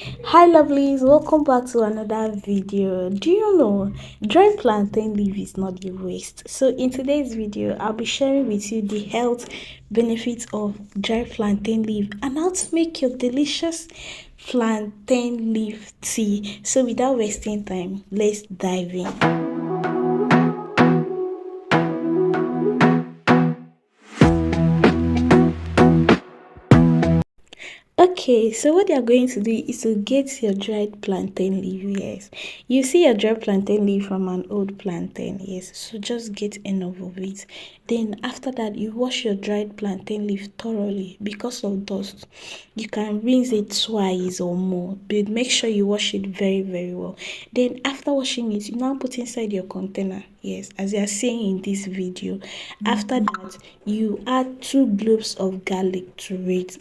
Hi lovelies, welcome back to another video. Do you know dry plantain leaf is not a waste? So in today's video I'll be sharing with you the health benefits of dry plantain leaf and how to make your delicious plantain leaf tea. So without wasting time, let's dive in. Okay, so what you are going to do is to get your dried plantain leaf. Yes, you see your dried plantain leaf from an old plantain. Yes, so just get enough of it. Then after that, you wash your dried plantain leaf thoroughly because of dust. You can rinse it twice or more, but make sure you wash it very well. Then after washing it, you now put inside your container. Yes, as you are seeing in this video. After that, you add 2 cloves of garlic to it.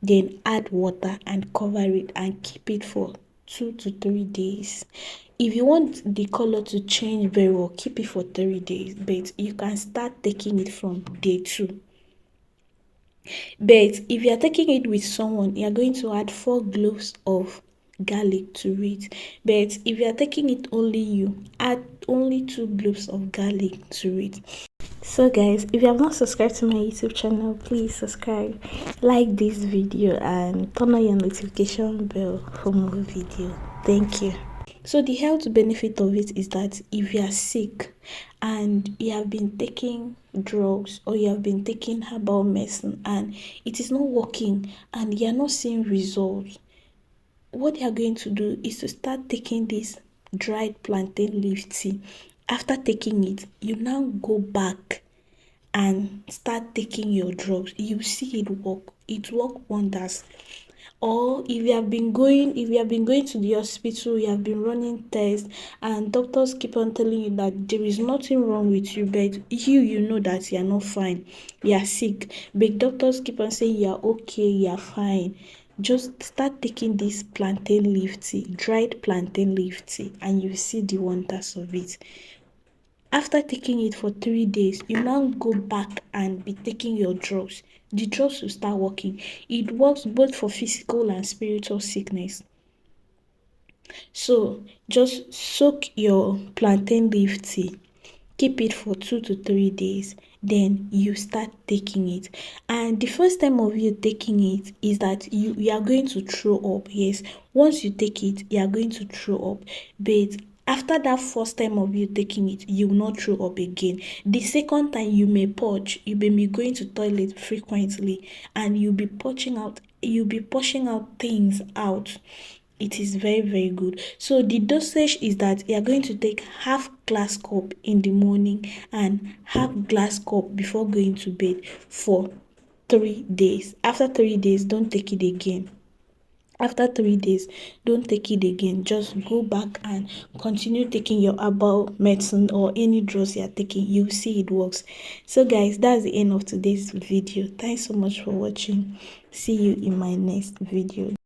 Then add water and cover it and keep it for 2 to 3 days. If you want the color to change very well, keep it for 3 days, but you can start taking it from day 2. But if you are taking it with someone, you are going to add 4 cloves of garlic to it. But if you are taking it only you, add only 2 cloves of garlic to it. So guys, if you have not subscribed to my YouTube channel, please subscribe, like this video and turn on your notification bell for more video. Thank you. So the health benefit of it is that if you are sick and you have been taking drugs or you have been taking herbal medicine and it is not working and you are not seeing results, what you are going to do is to start taking this dried plantain leaf tea. After taking it, you now go back and start taking your drugs. You see it work wonders. Or if you have been going to the hospital, you have been running tests and doctors keep on telling you that there is nothing wrong with you, but you know that you are not fine, you are sick, but doctors keep on saying you are okay, you are fine. Just start taking this plantain leaf tea, dried plantain leaf tea, and you see the wonders of it. After taking it for 3 days, you now go back and be taking your drugs. The drugs will start working. It works both for physical and spiritual sickness. So just soak your plantain leaf tea, keep it for 2 to 3 days, then you start taking it. And the first time of you taking it is that you are going to throw up. Yes, once you take it, you are going to throw up, but after that first time of you taking it, you will not throw up again. The second time you may purge, you may be going to toilet frequently and you'll be pushing out things out. It is very good. So the dosage is that you are going to take half glass cup in the morning and half glass cup before going to bed for 3 days. After 3 days, don't take it again. After 3 days, don't take it again. Just go back and continue taking your herbal medicine or any drugs you are taking. You see it works. So guys, that's the end of today's video. Thanks so much for watching. See you in my next video.